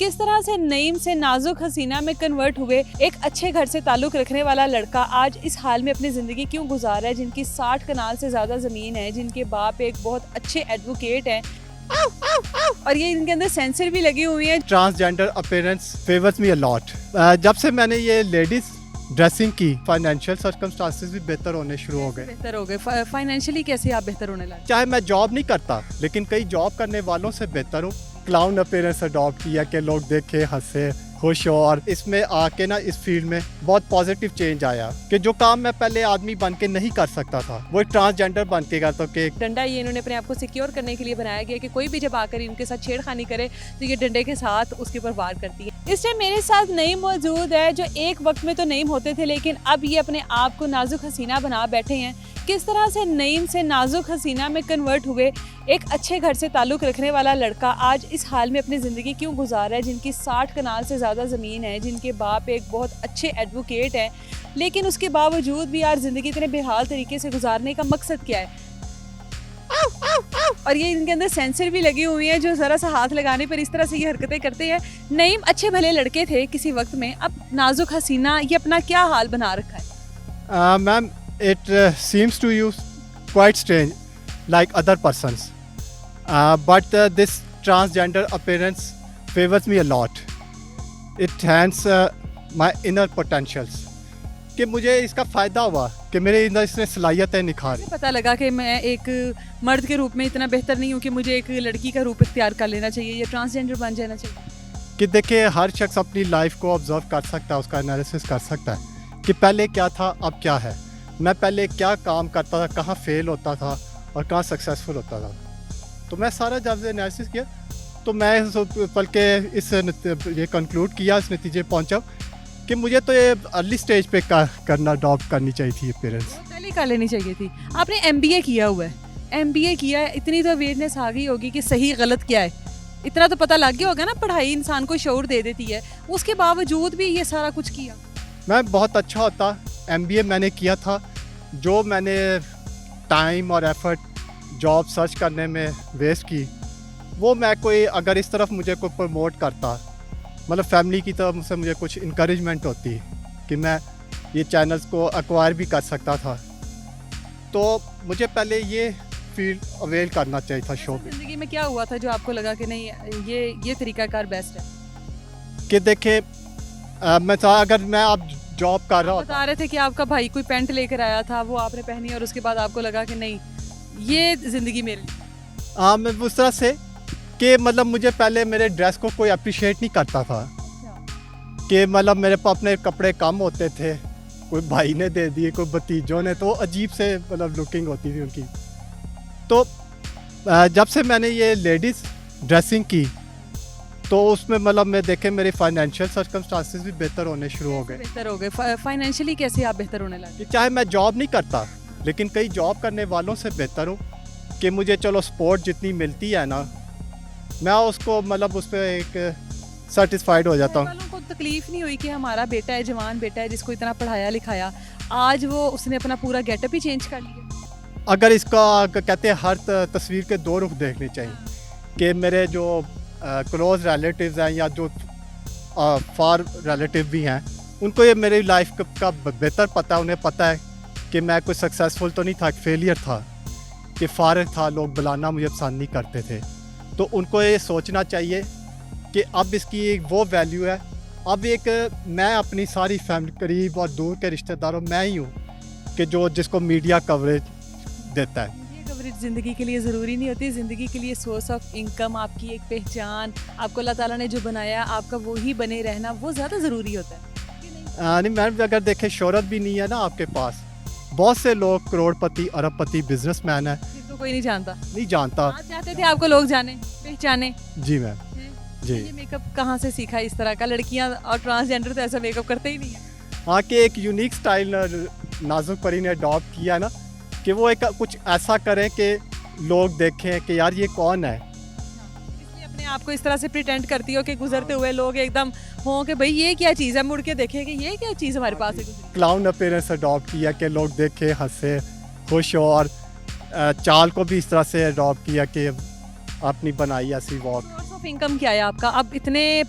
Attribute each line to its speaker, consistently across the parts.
Speaker 1: किस तरह से नईम से नाजुक हसीना में कन्वर्ट हुए एक अच्छे घर से ताल्लुक रखने वाला लड़का आज इस हाल में अपनी ज़िंदगी क्यों गुजार रहा है, जिनकी 60 कनाल से ज़्यादा ज़मीन है, जिनके बाप एक बहुत अच्छे एडवोकेट हैं और ये इनके अंदर सेंसर भी लगी हुई है।
Speaker 2: Transgender appearance favours me a lot. जब से मैंने ये लेडीज ड्रेसिंग की, फाइनेंशियल सर्कमस्टांसेस भी बेहतर होने शुरू हो गए।
Speaker 1: बेहतर हो गए फाइनेंशियली, कैसे आप बेहतर होने लगे?
Speaker 2: चाहे मैं जॉब नहीं करता, लेकिन कई जॉब करने वालों से बेहतर हूँ। क्लाउन अपीयरेंस अडॉप्ट किया कि लोग देखे, हंसे, खुश हो, और इसमें आके ना इस फील्ड में बहुत पॉजिटिव चेंज आया कि जो काम मैं पहले आदमी बन के नहीं कर सकता था वो एक ट्रांसजेंडर बन के करता कि
Speaker 1: डंडा ये इन्होंने अपने आप को सिक्योर करने के लिए बनाया गया कि कोई भी जब आकर इनके साथ छेड़खानी करे तो ये डंडे के साथ उसके ऊपर वार करती है। इस टाइम मेरे साथ नईम मौजूद है, जो एक वक्त में तो नईम होते थे लेकिन अब ये अपने आप को नाजुक हसीना बना बैठे हैं। किस तरह से नईम से नाजुक हसीना में कन्वर्ट हुए एक अच्छे घर से ताल्लुक रखने वाला लड़का आज इस हाल में अपनी ज़िंदगी क्यों गुजार रहा है, जिनकी 60 कनाल से ज़्यादा ज़मीन है, जिनके बाप एक बहुत अच्छे एडवोकेट हैं, लेकिन उसके बावजूद भी यार ज़िंदगी इतने बेहाल तरीके से गुजारने का मकसद क्या है। और ये इनके अंदर सेंसर भी लगी हुई हैं जो ज़रा सा हाथ लगाने पर इस तरह से ये हरकतें करते हैं। नईम अच्छे भले लड़के थे किसी वक्त में, अब नाजुक हसीना ये अपना क्या हाल बना रखा है?
Speaker 2: Ma'am, it seems to you quite strange like other persons, but this transgender appearance favors me a lot. It enhances my inner potentials. कि मुझे इसका फ़ायदा हुआ कि मेरे अंदर इसने सलाहियतें निखारी।
Speaker 1: पता लगा कि मैं एक मर्द के रूप में इतना बेहतर नहीं हूँ कि मुझे एक लड़की का रूप इख्तियार कर लेना चाहिए या ट्रांसजेंडर बन जाना चाहिए।
Speaker 2: कि देखिए, हर शख्स अपनी लाइफ को ऑब्जर्व कर सकता है, उसका एनालिसिस कर सकता है कि पहले क्या था, अब क्या है। मैं पहले क्या काम करता था, कहाँ फेल होता था और कहाँ सक्सेसफुल होता था। तो मैं सारा जब एनालिसिस किया तो मैं बल्कि ये कंक्लूड किया, इस नतीजे पहुँचा कि मुझे तो ये अर्ली स्टेज पे करना अडॉप्ट करनी चाहिए थी पेरेंट्स।
Speaker 1: पहले कर लेनी चाहिए थी। आपने MBA किया हुआ है, MBA किया है, इतनी तो अवेयरनेस आ गई होगी कि सही गलत क्या है, इतना तो पता लग गया होगा ना। पढ़ाई इंसान को शऊर दे देती है, उसके बावजूद भी ये सारा कुछ किया।
Speaker 2: मैं बहुत अच्छा होता, MBA मैंने किया था, जो मैंने टाइम और एफर्ट जॉब सर्च करने में वेस्ट की, वो मैं कोई अगर इस तरफ मुझे कोई प्रमोट करता, मतलब फैमिली की तरफ से मुझे कुछ इनकरेजमेंट होती कि मैं ये चैनल्स को एक्वायर भी कर सकता था, तो मुझे पहले ये फील्ड अवेल करना चाहिए था शो पे।
Speaker 1: ज़िंदगी में क्या हुआ था जो आपको लगा कि नहीं ये तरीकाकार बेस्ट है?
Speaker 2: कि देखे, अगर मैं अब जॉब कर रहा
Speaker 1: बता रहे थे कि आपका भाई कोई पैंट लेकर आया था, वो आपने पहनी और उसके बाद आपको लगा कि नहीं ये ज़िंदगी मेरे लिए।
Speaker 2: हाँ, मैं उस तरह से कि मतलब मुझे पहले मेरे ड्रेस को कोई अप्रिशिएट नहीं करता था कि मतलब मेरे पास अपने कपड़े कम होते थे, कोई भाई ने दे दिए, कोई भतीजों ने, तो अजीब से मतलब लुकिंग होती थी उनकी। तो जब से मैंने ये लेडीज़ ड्रेसिंग की तो उसमें मतलब मैं देखे मेरे फाइनेंशियल सर्कमस्टांसेस भी बेहतर होने शुरू हो गए।
Speaker 1: बेहतर हो गए फाइनेंशियली, कैसे आप बेहतर होने लगे?
Speaker 2: चाहे मैं जॉब नहीं करता, लेकिन कई जॉब करने वालों से बेहतर हूँ कि मुझे चलो सपोर्ट जितनी मिलती है ना, मैं उसको मतलब उस पर एक सेटिस्फाइड हो जाता हूँ।
Speaker 1: वालों को तकलीफ नहीं हुई कि हमारा बेटा है, जवान बेटा है, जिसको इतना पढ़ाया लिखाया, आज वो उसने अपना पूरा गेटअप ही चेंज कर लिया।
Speaker 2: अगर इसका कहते हैं हर तस्वीर के दो रुख देखने चाहिए कि मेरे जो क्लोज रिलेटिव्स हैं या जो फार रिलेटिव भी हैं, उनको ये मेरी लाइफ का बेहतर पता है। उन्हें पता है कि मैं कोई सक्सेसफुल तो नहीं था, फेलियर था, कि फारग था, लोग बुलाना मुझे पसंद नहीं करते थे। तो उनको ये सोचना चाहिए कि अब इसकी एक वो वैल्यू है। अब एक मैं अपनी सारी फैमिली, करीब और दूर के रिश्तेदारों, मैं ही हूँ कि जिसको मीडिया कवरेज देता है।
Speaker 1: कवरेज ज़िंदगी के लिए ज़रूरी नहीं होती। ज़िंदगी के लिए सोर्स ऑफ इनकम, आपकी एक पहचान, आपको अल्लाह ताला ने जो बनाया आपका वही बने रहना, वो ज़्यादा ज़रूरी होता है।
Speaker 2: नहीं मैम, अगर देखें शोहरत भी नहीं है ना आपके पास, बहुत से लोग करोड़पति, अरबपति, बिजनेसमैन है,
Speaker 1: तो कोई नहीं जानता।
Speaker 2: नहीं जानता।
Speaker 1: आज चाहते थे आपको लोग जाने, पहचाने।
Speaker 2: जी मैम, जी।
Speaker 1: ये मेकअप कहाँ से सीखा इस तरह का? लड़कियाँ और ट्रांसजेंडर तो ऐसा मेकअप करते ही नहीं है।
Speaker 2: हाँ, कि एक यूनिक स्टाइल नाजुक परी ने अडॉप्ट किया ना, कि वो एक कुछ ऐसा करें कि लोग देखें कि यार ये कौन है।
Speaker 1: इसलिए अपने आप को इस तरह से प्रिटेंड करती हो कि गुजरते हुए लोग एकदम हों कि भाई ये क्या चीज़ है, मुड़ के देखें कि ये क्या चीज़ हमारे पास है।
Speaker 2: क्लाउन अपीयरेंस अडॉप्ट किया कि लोग देखे, हंसे, खुश हो, और चाल को भी इस तरह से अडॉप्ट किया कि अपनी बनाई ऐसी वॉक।
Speaker 1: सोर्स ऑफ इनकम क्या है आपका? अब इतने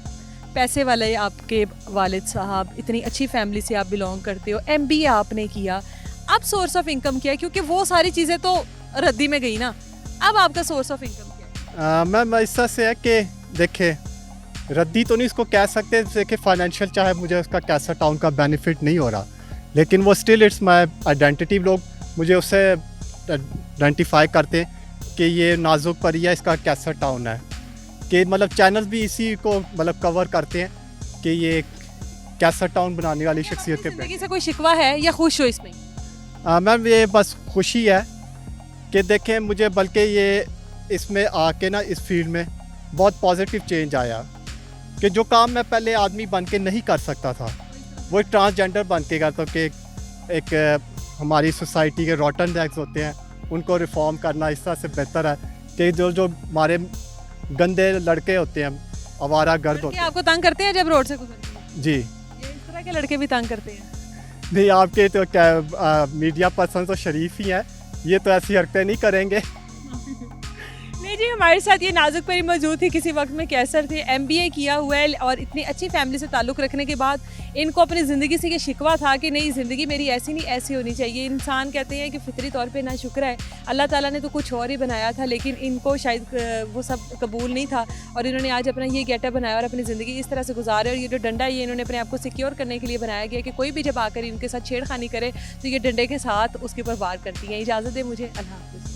Speaker 1: पैसे वाले आपके वालिद साहब, इतनी अच्छी फैमिली से आप बिलोंग करते हो, एमबीए आपने किया, अब सोर्स ऑफ इनकम क्या है? क्योंकि वो सारी चीज़ें तो रद्दी में गई ना, अब आपका सोर्स ऑफ इनकम क्या है?
Speaker 2: मैम इस तरह से है कि देखिए रद्दी तो नहीं इसको कह सकते, देखिए फाइनेंशियल चाहे मुझे उसका कैसा टाउन का बेनिफिट नहीं हो रहा, लेकिन वो स्टिल इट्स माई आइडेंटिटी। लोग मुझे उससे आइडेंटिफाई करते हैं कि ये नाजुक परिया इसका कैसा टाउन है, कि मतलब चैनल भी इसी को मतलब कवर करते हैं कि ये कैसा टाउन बनाने वाली शख्सियत
Speaker 1: ज़िंदगी से कोई शिकवा है या खुश हो इसमें?
Speaker 2: मैम ये बस खुशी है कि देखें मुझे, बल्कि ये इसमें आके ना इस फील्ड में बहुत पॉजिटिव चेंज आया कि जो काम मैं पहले आदमी बन के नहीं कर सकता था वो एक ट्रांसजेंडर बन के करता हूँ कि एक हमारी सोसाइटी के रॉटन रैग्स होते हैं उनको रिफॉर्म करना इस तरह से बेहतर है कि जो हमारे गंदे लड़के होते हैं, आवारा गर्द
Speaker 1: लड़के
Speaker 2: होते हैं।
Speaker 1: आपको तंग करते हैं जब रोड से गुजरते हैं?
Speaker 2: जी
Speaker 1: ये इस तरह के लड़के भी तंग करते हैं?
Speaker 2: नहीं, आपके तो क्या मीडिया पर्सन तो शरीफ ही हैं, ये तो ऐसी हरकतें नहीं करेंगे।
Speaker 1: नहीं जी, हमारे साथ ये नाजुक परी मौजूद थी, किसी वक्त में कैसर थे, एमबीए किया हुआ है और इतनी अच्छी फैमिली से ताल्लुक़ रखने के बाद इनको अपनी ज़िंदगी से ये शिकवा था कि नहीं ज़िंदगी मेरी ऐसी नहीं ऐसी होनी चाहिए। इंसान कहते हैं कि फितरी तौर पे ना शुक्र है, अल्लाह ताला ने तो कुछ और ही बनाया था, लेकिन इनको शायद वो सब कबूल नहीं था और इन्होंने आज अपना ये गेटअप बनाया और अपनी ज़िंदगी इस तरह से गुजारे। और ये जो डंडा ये इन्होंने अपने आप को सिक्योर करने के लिए बनाया गया कि कोई भी जब आकर इनके साथ छेड़खानी करे तो ये डंडे के साथ उसके ऊपर वार करती हैं। इजाज़त दे मुझे, अल्लाह हाफ़िज़।